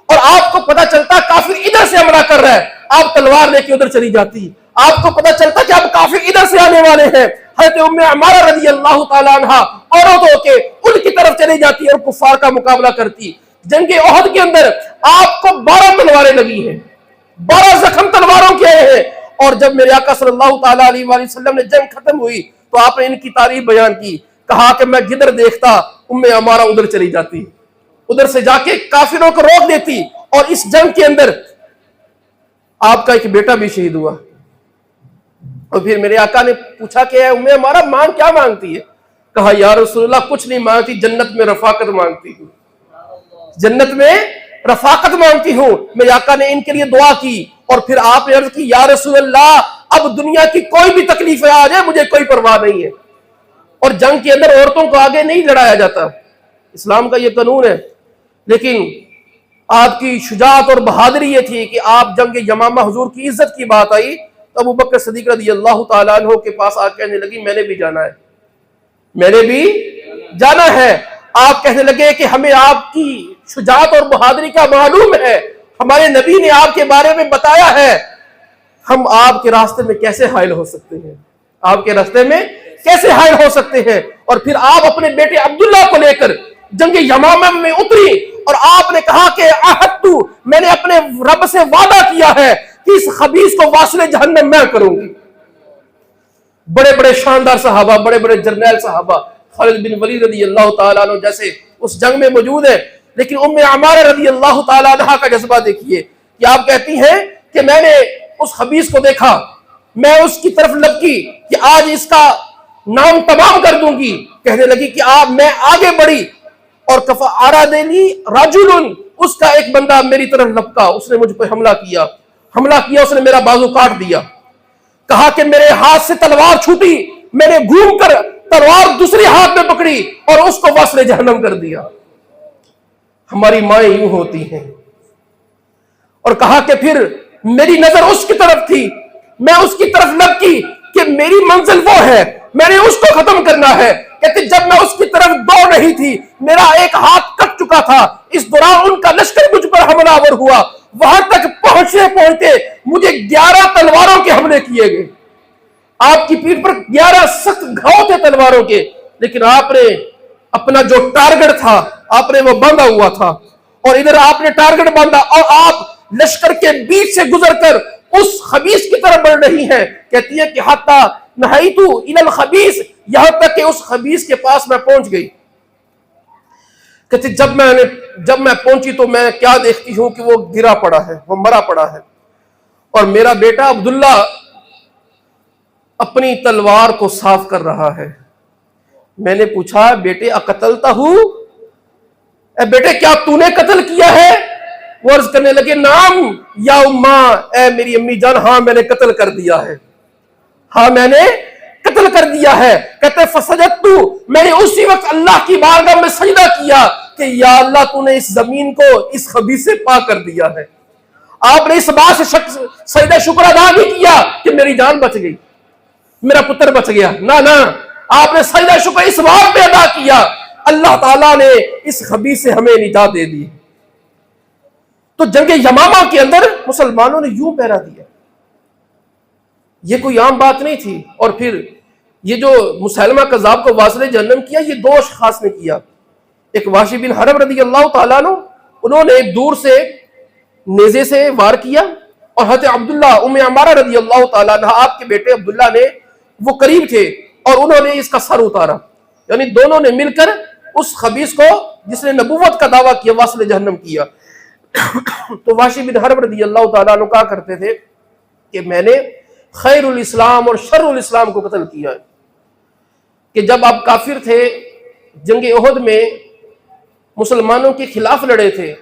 اور آپ کو پتا چلتا کافر ادھر سے حملہ کر رہا ہے، آپ تلوار لے کے ادھر چلی جاتی. آپ کو پتا چلتا کہ اب کافر ادھر سے آنے والے ہیں، حضرت ام عمارہ رضی اللہ تعالیٰ عنہ عورت ہو کے ان کی طرف چلی جاتی اور کفار کا مقابلہ کرتی. جنگ احد کے اندر آپ کو 12 تلواریں لگی ہیں، 12 زخم تلواروں کے آئے ہیں. اور جب میرے آقا صلی اللہ تعالیٰ علیہ وآلہ وسلم نے جنگ ختم ہوئی تو آپ نے ان کی تعریف بیان کی، کہا کہ میں جدھر دیکھتا ام عمارہ ادھر چلی جاتی، ادھر سے جا کے کافروں کو روک دیتی. اور اس جنگ کے اندر آپ کا ایک بیٹا بھی شہید ہوا. اور پھر میرے آقا نے پوچھا کہ ام عمارہ مانگ کیا مانگتی ہے؟ کہا یا رسول اللہ کچھ نہیں مانگتی، جنت میں رفاقت مانگتی ہوں، جنت میں رفاقت مانگتی ہوں. میرے آقا نے ان کے لیے دعا کی اور پھر آپ نے عرض کی یا رسول اللہ اب دنیا کی کوئی بھی تکلیف آ جائے مجھے کوئی پرواہ نہیں ہے. اور جنگ کے اندر عورتوں کو آگے نہیں لڑایا جاتا، اسلام کا یہ قانون ہے. لیکن آپ کی شجاعت اور بہادری یہ تھی کہ آپ جنگ یمامہ حضور کی عزت کی بات آئی تو ابو بکر صدیق رضی اللہ تعالیٰ عنہ کے پاس آ کہنے لگی میں نے بھی جانا ہے، میں نے بھی جانا ہے. آپ کہنے لگے کہ ہمیں آپ کی شجاعت اور بہادری کا معلوم ہے، ہمارے نبی نے آپ کے بارے میں بتایا ہے، ہم آپ کے راستے میں کیسے حائل ہو سکتے ہیں، آپ کے راستے میں کیسے حائل ہو سکتے ہیں. اور پھر آپ اپنے بیٹے عبداللہ کو لے کر جنگ یمامہ میں اتری اور آپ نے کہا کہ عہدتو، میں نے اپنے رب سے وعدہ کیا ہے کہ اس خبیث کو واصل جہنم میں کروں گی. بڑے بڑے شاندار صحابہ، بڑے بڑے جرنیل صحابہ، خالد بن ولید رضی اللہ تعالیٰ عنہ جیسے اس جنگ میں موجود ہے. لیکن ام عمارہ رضی اللہ تعالیٰ عنہ کا جذبہ دیکھیے کہ آپ کہتی ہیں کہ میں نے اس خبیث کو دیکھا، میں اس کی طرف لپکی کہ آج اس کا نام تمام کر دوں گی. کہنے لگی کہ آپ، میں آگے بڑھی اور فَأَرَادَنِي رَجُلٌ، اس کا ایک بندہ میری طرف لپکا، اس نے مجھ پر حملہ کیا، اس نے میرا بازو کاٹ دیا. کہا کہ میرے ہاتھ سے تلوار چھوٹی، میں نے گھوم کر تلوار دوسری ہاتھ میں پکڑی اور اس کو واصل جہنم کر دیا. ہماری مائیں یوں ہوتی ہیں. اور کہا کہ پھر میری نظر اس کی طرف تھی، میں اس کی طرف لپکی کہ میری منزل وہ ہے، میں نے اس کو ختم کرنا ہے. کہتے جب میں اس کی طرف دوڑ رہی تھی میرا ایک ہاتھ کٹ چکا تھا، اس دوران ان کا لشکر مجھ پر حملہ آور ہوا، وہاں تک پہنچتے مجھے 11 تلواروں کے حملے کیے گئے. آپ کی پیٹھ پر 11 سخت گھاؤ تھے تلواروں کے، لیکن آپ نے اپنا جو ٹارگٹ تھا آپ نے وہ باندھا ہوا تھا، اور ادھر آپ نے ٹارگٹ باندھا اور آپ لشکر کے بیچ سے گزر کر اس خبیث کی طرف بڑھ رہی ہیں. کہتی ہے کہ حتی نہیتو الی الخبیث، یہاں تک کہ اس خبیث کے پاس میں پہنچ گئی. کہتے جب میں پہنچی تو میں کیا دیکھتی ہوں کہ وہ گرا پڑا ہے، وہ مرا پڑا ہے، اور میرا بیٹا عبداللہ اپنی تلوار کو صاف کر رہا ہے. میں نے پوچھا بیٹے اقتلتا ہوں، اے بیٹے کیا تو نے قتل کیا ہے؟ وہ عرض کرنے لگے نعم یا اماں، اے میری امی جان، ہاں میں نے قتل کر دیا ہے، ہاں میں نے قتل کر دیا ہے. کہتے فسجدت، میں نے اسی وقت اللہ کی بارگاہ میں سجدہ کیا کہ یا اللہ تو نے اس زمین کو اس خبیث سے پاک کر دیا ہے. آپ نے اس بات سے سجدہ شکر ادا بھی کیا کہ میری جان بچ گئی، میرا پتر بچ گیا، نہ آپ نے سجدہ شکر اس بات پہ ادا کیا اللہ تعالیٰ نے اس خبیث سے ہمیں نجات دے دی. تو جنگ یمامہ کے اندر مسلمانوں نے یوں پہرا دیا، یہ کوئی عام بات نہیں تھی. اور پھر یہ جو مسیلمہ کذاب کو واصل جہنم کیا، یہ دو اشخاص نے کیا. ایک وحشی بن حرب رضی اللہ تعالیٰ عنہ، انہوں نے دور سے نیزے سے وار کیا، اور حضرت عبداللہ ام عمارہ رضی اللہ تعالیٰ عنہ، آپ کے بیٹے عبداللہ نے، وہ قریب تھے اور انہوں نے اس کا سر اتارا. یعنی دونوں نے مل کر اس خبیث کو جس نے نبوت کا دعویٰ کیا واصل جہنم کیا. تو وحشی بن حرب رضی اللہ تعالیٰ عنہ کہا کرتے تھے کہ میں نے خیر الاسلام اور شر الاسلام کو قتل کیا ہے. کہ جب آپ کافر تھے، جنگ احد میں مسلمانوں کے خلاف لڑے تھے،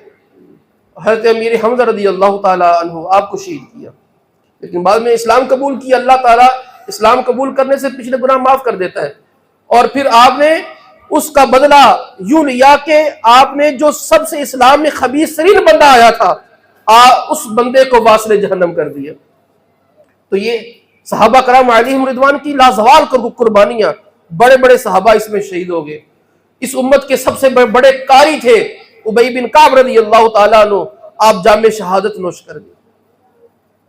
حضرت امیر حمزہ رضی اللہ تعالیٰ عنہ آپ کو شہید کیا، لیکن بعد میں اسلام قبول کیا. اللہ تعالیٰ اسلام قبول کرنے سے پچھلے گناہ معاف کر دیتا ہے. اور پھر آپ نے اس کا بدلہ یوں لیا کہ آپ نے جو سب سے اسلام میں خبیث ترین بندہ آیا تھا، اس بندے کو واصل جہنم کر دیا. تو یہ صحابہ کرام علیہم رضوان کی لازوال قربانیاں، بڑے بڑے صحابہ اس میں شہید ہو گئے. اس امت کے سب سے بڑے قاری تھے ابی بن کعب رضی اللہ تعالیٰ عنہ، آپ جام شہادت نوش کر گئے.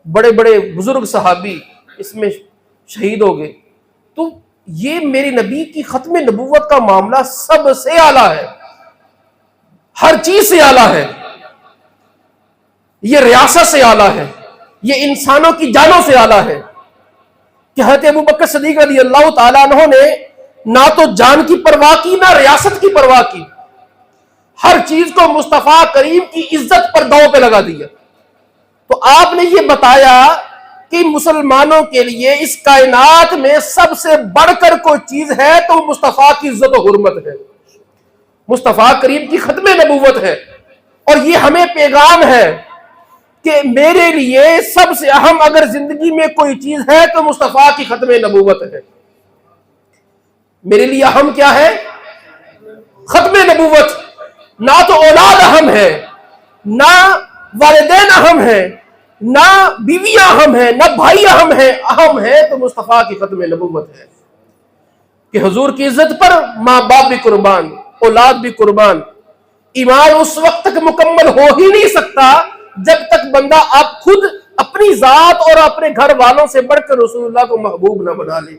بڑے بڑے بزرگ صحابی اس میں شہید ہو گئے. تو یہ میرے نبی کی ختم نبوت کا معاملہ سب سے اعلیٰ ہے، ہر چیز سے اعلیٰ ہے. یہ ریاست سے اعلیٰ ہے، یہ انسانوں کی جانوں سے اعلیٰ ہے. کہ حضرت ابوبکر صدیق رضی اللہ تعالیٰ عنہ نے نہ تو جان کی پرواہ کی، نہ ریاست کی پرواہ کی، ہر چیز کو مصطفیٰ کریم کی عزت پر داؤ پہ لگا دیا. تو آپ نے یہ بتایا کہ مسلمانوں کے لیے اس کائنات میں سب سے بڑھ کر کوئی چیز ہے تو مصطفیٰ کی عزت و حرمت ہے، مصطفیٰ کریم کی ختم نبوت ہے. اور یہ ہمیں پیغام ہے کہ میرے لیے سب سے اہم اگر زندگی میں کوئی چیز ہے تو مصطفیٰ کی ختم نبوت ہے. میرے لیے اہم کیا ہے؟ ختم نبوت. نہ تو اولاد اہم ہے، نہ والدین اہم ہے، نہ بیویاں اہم ہیں، نہ بھائی اہم ہیں. اہم ہے تو مصطفیٰ کی ختم نبوت ہے کہ حضور کی عزت پر ماں باپ بھی قربان، اولاد بھی قربان. ایمان اس وقت تک مکمل ہو ہی نہیں سکتا جب تک بندہ آپ خود اپنی ذات اور اپنے گھر والوں سے بڑھ کر رسول اللہ کو محبوب نہ بنا لے.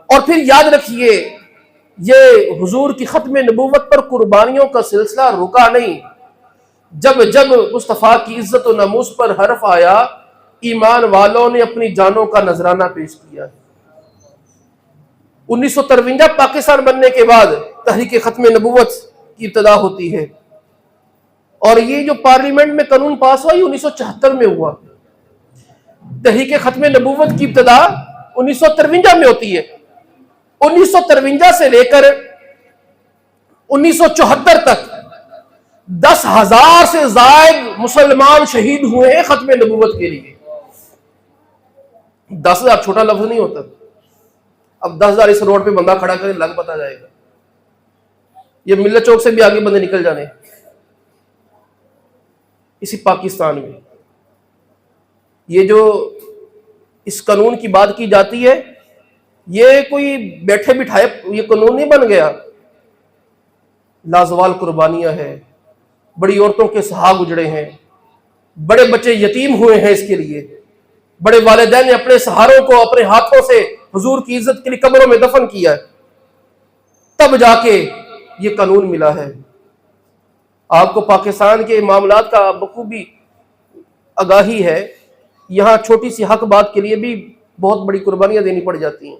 اور پھر یاد رکھیے، یہ حضور کی ختم نبوت پر قربانیوں کا سلسلہ رکا نہیں. جب جب مصطفیٰ کی عزت و ناموس پر حرف آیا، ایمان والوں نے اپنی جانوں کا نذرانہ پیش کیا. 1953 پاکستان بننے کے بعد تحریک ختم نبوت کی ابتدا ہوتی ہے، اور یہ جو پارلیمنٹ میں قانون پاس ہوا یہ 1974 میں ہوا. تحریک ختم نبوت کی ابتدا 1953 میں ہوتی ہے. 1953 سے لے کر 1974 تک 10,000 سے زائد مسلمان شہید ہوئے ہیں ختم نبوت کے لیے. 10,000 چھوٹا لفظ نہیں ہوتا. اب 10,000 اس روڈ پہ بندہ کھڑا کرے لگ پتا جائے گا. یہ ملت چوک سے بھی آگے بندے نکل جانے. اسی پاکستان میں یہ جو اس قانون کی بات کی جاتی ہے، یہ کوئی بیٹھے بٹھائے یہ قانون نہیں بن گیا. لازوال قربانیاں ہیں، بڑی عورتوں کے سہاگ اجڑے ہیں، بڑے بچے یتیم ہوئے ہیں. اس کے لیے بڑے والدین نے اپنے سہاروں کو اپنے ہاتھوں سے حضور کی عزت کے لیے قبروں میں دفن کیا ہے، تب جا کے یہ قانون ملا ہے. آپ کو پاکستان کے معاملات کا بخوبی آگاہی ہے. یہاں چھوٹی سی حق بات کے لیے بھی بہت بڑی قربانیاں دینی پڑ جاتی ہیں.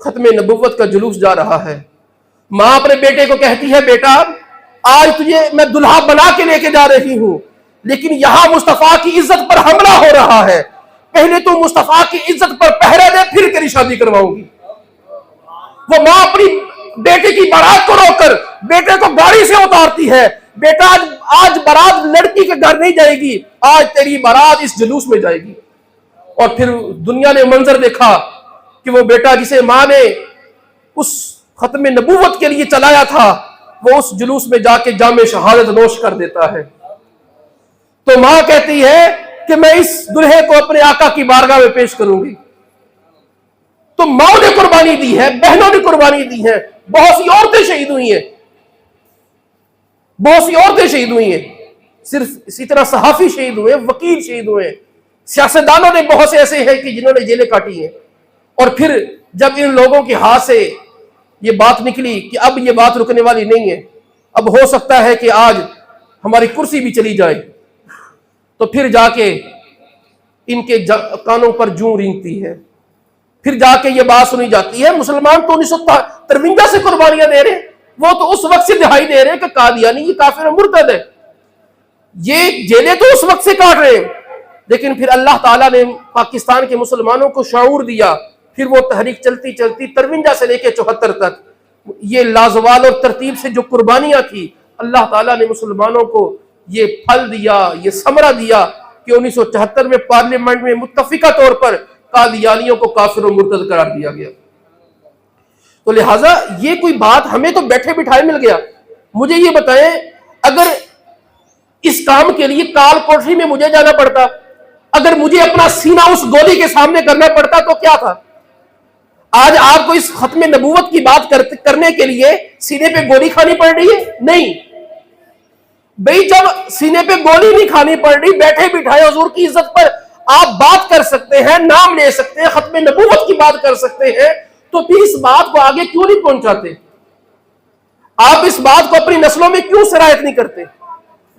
ختم نبوت کا جلوس جا رہا ہے. ماں اپنے بیٹے کو کہتی ہے بیٹا آج تجھے میں دلہا بنا کے لے کے جا رہی ہوں، لیکن یہاں مصطفیٰ کی عزت پر حملہ ہو رہا ہے، پہلے تو مصطفیٰ کی عزت پر پہرا دے پھر تیری شادی کرواؤں گی. وہ ماں اپنی بیٹے کی بارات کو روک کر بیٹے کو گاڑی سے اتارتی ہے. بیٹا آج بارات لڑکی کے گھر نہیں جائے گی، آج تیری بارات اس جلوس میں جائے گی. اور پھر دنیا نے منظر دیکھا کہ وہ بیٹا جسے ماں نے اس ختم نبوت کے لیے چلایا تھا وہ اس جلوس میں جا کے جام شہادت نوش کر دیتا ہے. تو ماں کہتی ہے کہ میں اس دلہے کو اپنے آقا کی بارگاہ میں پیش کروں گی. تو ماں نے قربانی دی ہے، بہنوں نے قربانی دی ہے، بہت سی عورتیں شہید ہوئی ہیں، بہت سی عورتیں شہید ہوئی ہیں. صرف اسی طرح صحافی شہید ہوئے، وکیل شہید ہوئے، سیاستدانوں نے بہت سے ایسے ہیں کہ جنہوں نے جیلیں کاٹی ہیں. اور پھر جب ان لوگوں کے ہاتھ سے یہ بات نکلی کہ اب یہ بات رکنے والی نہیں ہے، اب ہو سکتا ہے کہ آج ہماری کرسی بھی چلی جائے، تو پھر جا کے ان کے کانوں پر جوں رینگتی ہے. پھر جا کے یہ بات سنی جاتی ہے مسلمان تو 1953 سے قربانیاں دے رہے ہیں، وہ تو اس وقت سے دہائی دے رہے ہیں کہ قادیانی یہ کافر و مرتد ہے. یہ جیلیں تو اس وقت سے کاٹ رہے ہیں، لیکن پھر اللہ تعالیٰ نے پاکستان کے مسلمانوں کو شعور دیا. پھر وہ تحریک چلتی چلتی 53 سے لے کے 74 تک یہ لازوال اور ترتیب سے جو قربانیاں تھی، اللہ تعالیٰ نے مسلمانوں کو یہ پھل دیا، یہ ثمرہ دیا کہ 1974 میں پارلیمنٹ میں متفقہ طور پر قادیانیوں کو کافر و مرتد قرار دیا گیا. تو لہٰذا یہ کوئی بات ہمیں تو بیٹھے بٹھائے مل گیا. مجھے یہ بتائیں اگر اس کام کے لیے کال کوٹری میں مجھے جانا پڑتا، اگر مجھے اپنا سینہ اس گولی کے سامنے کرنا پڑتا تو کیا تھا؟ آج آپ کو اس ختم نبوت کی بات کرنے کے لیے سینے پہ گولی کھانی پڑ رہی ہے؟ نہیں بھئی، جب سینے پہ گولی نہیں کھانی پڑ رہی، بیٹھے بٹھائے حضور کی عزت پر آپ بات کر سکتے ہیں، نام لے سکتے ہیں، ختم نبوت کی بات کر سکتے ہیں، تو پھر اس بات کو آگے کیوں نہیں پہنچاتے؟ آپ اس بات کو اپنی نسلوں میں کیوں سرایت نہیں کرتے؟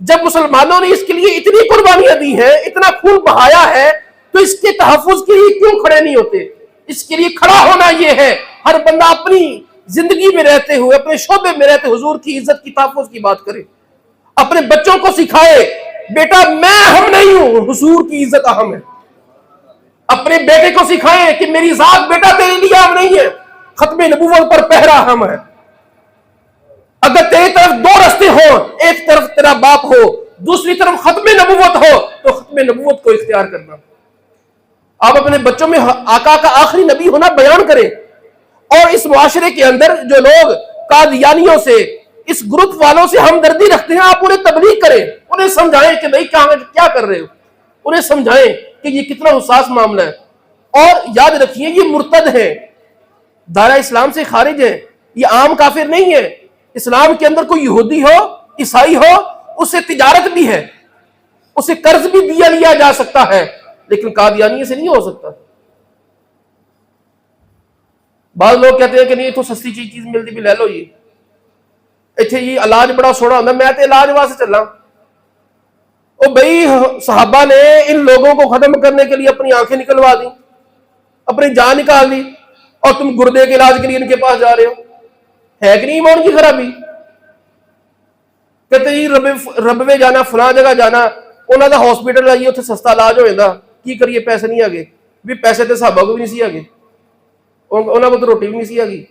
جب مسلمانوں نے اس کے لیے اتنی قربانیاں دی ہیں، اتنا خون بہایا ہے، تو اس کے تحفظ کے لیے کیوں کھڑے نہیں ہوتے؟ اس کے لیے کھڑا ہونا یہ ہے ہر بندہ اپنی زندگی میں رہتے ہوئے، اپنے شعبے میں رہتے حضور کی عزت کی تحفظ کی بات کرے، اپنے بچوں کو سکھائے بیٹا میں اہم نہیں ہوں، حضور کی عزت اہم ہے. اپنے بیٹے کو سکھائیں کہ میری ذات بیٹا تیرے لیے اہم نہیں ہے، ختم نبوت پر پہرا اہم ہے. اگر تیری طرف دو رستے ہو، ایک طرف تیرا باپ ہو، دوسری طرف ختم نبوت ہو، تو ختم نبوت کو اختیار کرنا. آپ اپنے بچوں میں آقا کا آخری نبی ہونا بیان کریں، اور اس معاشرے کے اندر جو لوگ قادیانیوں سے، اس گروپ والوں سے ہمدردی رکھتے ہیں، آپ انہیں تبلیغ کریں، انہیں سمجھائیں کہ بھئی کیا کر رہے ہو، انہیں سمجھائیں کہ یہ کتنا حساس معاملہ ہے. اور یاد رکھیے یہ مرتد ہیں، دائرہ اسلام سے خارج ہیں، یہ عام کافر نہیں ہے. اسلام کے اندر کوئی یہودی ہو، عیسائی ہو، اس سے تجارت بھی ہے، اسے قرض بھی لیا جا سکتا ہے، لیکن قادیانی سے نہیں ہو سکتا. بعض لوگ کہتے ہیں کہ نہیں تو سستی چیز ملتی بھی لے لو، یہ علاج بڑا سوڑا ہوتا ہے، میں تو علاج وہاں سے چلا. او بھئی صحابہ نے ان لوگوں کو ختم کرنے کے لیے اپنی آنکھیں نکلوا دی، اپنی جان نکال دی، اور تم گردے کے علاج کے لیے ان کے پاس جا رہے ہو. ہے کہ نہیں ایمان کی خرابی؟ کہتے جی ربوے جانا، فلاں جگہ جانا، انہوں نے ہاسپٹل جائیے اتنے سستا علاج ہوئے گا، کی کریے پیسے نہیں آگے بھی، پیسے تو صحابہ کو بھی نہیں سی آگے، انہوں کو تو روٹی بھی نہیں سی آگی،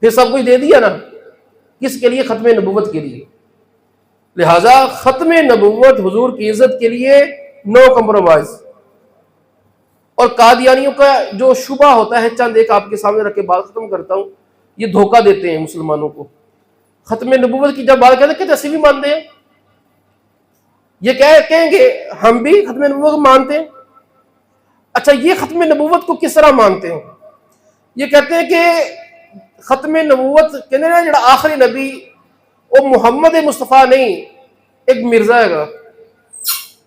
پھر سب کچھ دے دیا نا. کس کے لیے؟ ختم نبوت کے لیے. لہٰذا ختم نبوت حضور کی عزت کے لیے نو کمپرومائز. اور قادیانیوں کا جو شبہ ہوتا ہے، چند ایک آپ کے سامنے رکھ کے بات ختم کرتا ہوں، یہ دھوکہ دیتے ہیں مسلمانوں کو. ختم نبوت کی جب بات کرتے ہیں کہ ایسے بھی مانتے ہیں، یہ کہیں گے ہم بھی ختم نبوت کو مانتے ہیں. اچھا یہ ختم نبوت کو کس طرح مانتے ہیں؟ یہ کہتے ہیں کہ ختم نبوت کہنے نا جڑا آخری نبی وہ محمد مصطفیٰ نہیں، ایک مرزا ہے گا،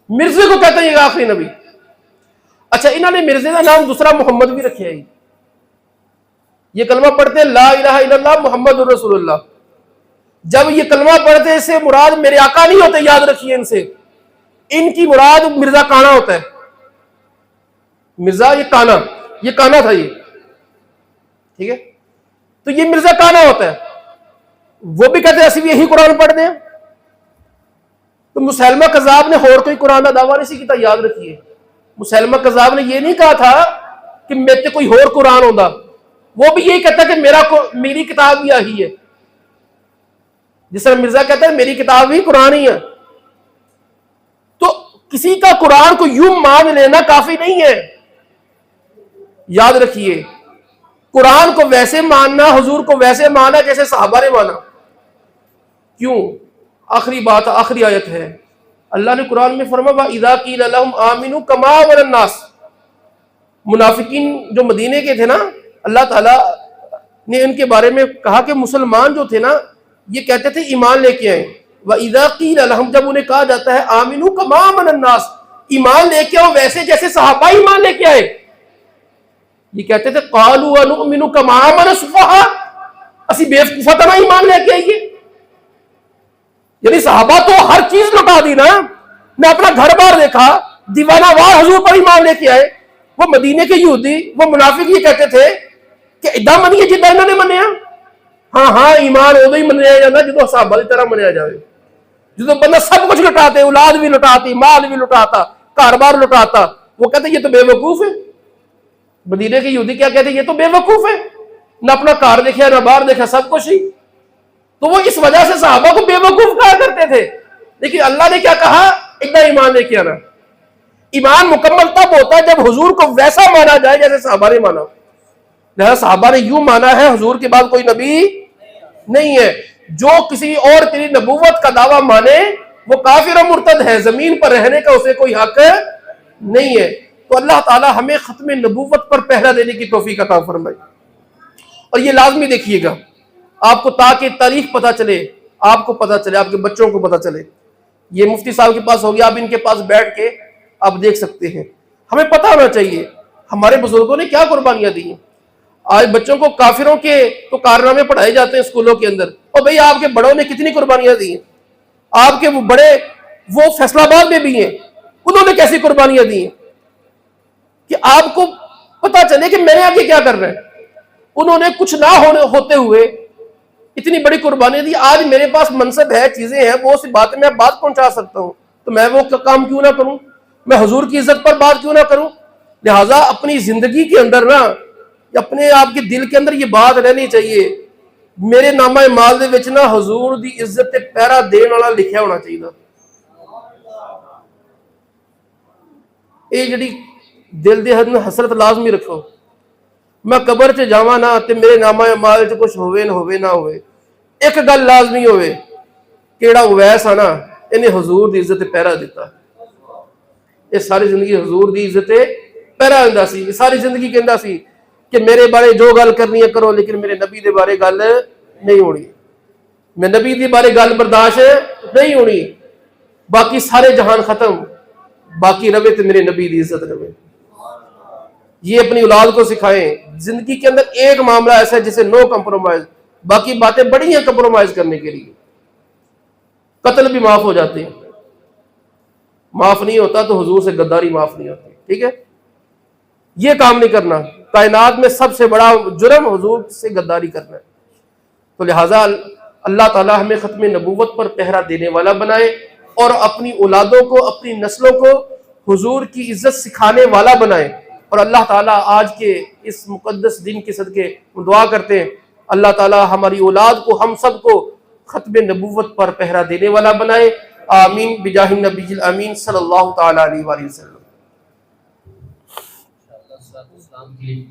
مرزے کو کہتے ہیں یہ آخری نبی. اچھا انہوں نے مرزے کا نام دوسرا محمد بھی رکھے ہے. یہ کلمہ پڑھتے ہیں لا الہ الا اللہ محمد الرسول اللہ. جب یہ کلمہ پڑھتے ہیں اس سے مراد میرے آقا نہیں ہوتے، یاد رکھیے ان سے، ان کی مراد مرزا کانا ہوتا ہے. مرزا یہ کانا تھا. ٹھیک ہے؟ تو یہ مرزا کانا ہوتا ہے، وہ بھی کہتے ہیں اسی بھی یہی قرآن پڑھ دیں. تو مسلمہ کذاب نے اور کوئی قرآن کا دعویٰ نہیں کیتا. یاد رکھیے، مسلمہ کذاب نے یہ نہیں کہا تھا کہ میرے کوئی اور قرآن ہوگا، وہ بھی یہی کہتا کہ میری کتاب بھی آہی ہے. جس طرح مرزا کہتا ہے میری کتاب بھی قرآن ہی ہے. تو کسی کا قرآن کو یوں مان لینا کافی نہیں ہے. یاد رکھیے، قرآن کو ویسے ماننا، حضور کو ویسے ماننا جیسے صحابہ نے مانا. کیوں؟ آخری بات، آخری آیت ہے، اللہ نے قرآن میں فرمایا وَإِذَا قِيلَ لَهُمْ آمِنُوا كَمَا آمَنَ النَّاسُ. منافقین جو مدینے کے تھے نا، اللہ تعالیٰ نے ان کے بارے میں کہا کہ مسلمان جو تھے نا یہ کہتے تھے ایمان لے کے آئیں. وَإِذَا قِيلَ لَهُمْ، جب انہیں کہا جاتا ہے آمِنُوا كَمَا آمَنَ النَّاسُ، ایمان لے کے آؤ ویسے جیسے صحابہ ایمان لے کے آئے. یہ کہتے تھے قَالُوا وَنُؤْمِنُ كَمَا آمَنَ السُّفَهَاءُ، اسی بے وقوفہ طرح ایمان لے کے آئیے. یعنی صحابہ تو ہر چیز لٹا دی نا، نہ اپنا گھر بار دیکھا، دیوانہ وار حضور پر ایمان لے کے آئے. وہ مدینے کے یہودی، وہ منافق یہ کہتے تھے کہ ادا منیے جدا انہوں نے منیا. ہاں ایمان ادو ہی منیا جاتا جدو صحابہ کی طرح منیا جائے. جدو بندہ سب کچھ لٹاتے، اولاد بھی لٹاتی، مال بھی لٹاتا، گھر بار لٹاتا، وہ کہتے یہ تو بے وقوف ہے. مدینے کے یہودی کیا کہتے یہ تو بے وقوف ہے، نہ اپنا گھر دیکھا نہ باہر دیکھا، سب کچھ ہی. تو وہ اس وجہ سے صحابہ کو بے وقوف کہا کرتے تھے. لیکن اللہ نے کیا کہا؟ اتنا ایمان لے کے آنا. ایمان مکمل تب ہوتا ہے جب حضور کو ویسا مانا جائے جیسے صحابہ نے مانا. لہذا صحابہ نے یوں مانا ہے حضور کے بعد کوئی نبی نہیں ہے. جو کسی اور کی نبوت کا دعویٰ مانے وہ کافر و مرتد ہے، زمین پر رہنے کا اسے کوئی حق نہیں ہے. تو اللہ تعالی ہمیں ختم نبوت پر پہرا دینے کی توفیق عطا فرمائے. اور یہ لازمی دیکھیے گا آپ کو، تاکہ تاریخ پتہ چلے، آپ کو پتہ چلے، آپ کے بچوں کو پتہ چلے. یہ مفتی صاحب کے پاس ہو گیا، آپ ان کے پاس بیٹھ کے آپ دیکھ سکتے ہیں. ہمیں پتہ ہونا چاہیے ہمارے بزرگوں نے کیا قربانیاں دی ہیں. آج بچوں کو کافروں کے تو کارنامے پڑھائے جاتے ہیں اسکولوں کے اندر، اور بھئی آپ کے بڑوں نے کتنی قربانیاں دی ہیں. آپ کے وہ بڑے وہ فیصلہ آباد میں بھی ہیں، انہوں نے کیسی قربانیاں دی ہیں کہ آپ کو پتہ چلے کہ میں نے آگے کیا کرنا ہے. انہوں نے کچھ نہ ہوتے ہوئے اتنی بڑی قربانیاں دی. آج میرے پاس منصب ہے، چیزیں ہیں، وہ سی بات میں بات پہنچا سکتا ہوں، تو میں وہ کام کیوں نہ کروں؟ میں حضور کی عزت پر بات کیوں نہ کروں؟ لہٰذا اپنی زندگی کے اندر نا، اپنے آپ کے دل کے اندر یہ بات رہنی چاہیے، میرے نامہ مال دے وچ نا حضور دی عزت تے پہرا دین والا لکھیا ہونا چاہیے. یہ جڑی دل دے حسرت لازمی رکھو، میں قبر چ جاواں نا تے میرے نامہ مال چ کچھ ہوئے نہ ہوئے، ایک گل لازمی ہوئے، کیڑا اویس آ نا انہیں حضور دی عزت پہرا دیتا. یہ ساری زندگی حضور دی عزت پہرا دیندا سی. یہ ساری زندگی کہندا سی کہ میرے بارے جو گل کرنی ہے کرو، لیکن میرے نبی دے بارے گل نہیں ہونی، میں نبی دے بارے گل برداشت نہیں ہونی. باقی سارے جہان ختم، باقی روے تو میرے نبی دی عزت روے. یہ اپنی اولاد کو سکھائیں. زندگی کے اندر ایک معاملہ ایسا ہے جسے نو کمپرومائز، باقی باتیں بڑی ہیں کمپرومائز کرنے کے لیے. قتل بھی معاف ہو جاتے ہیں، معاف نہیں ہوتا تو حضور سے غداری معاف نہیں ہوتی. ٹھیک ہے، یہ کام نہیں کرنا. کائنات میں سب سے بڑا جرم حضور سے غداری کرنا ہے. تو لہٰذا اللہ تعالی ہمیں ختم نبوت پر پہرا دینے والا بنائے، اور اپنی اولادوں کو، اپنی نسلوں کو حضور کی عزت سکھانے والا بنائے. اور اللہ تعالیٰ آج کے اس مقدس دن کے صدقے دعا کرتے ہیں اللہ تعالیٰ ہماری اولاد کو، ہم سب کو ختم نبوت پر پہرا دینے والا بنائے. آمین بجاہ النبی الامین صلی اللہ تعالیٰ علیہ وآلہ وسلم. اسلام کی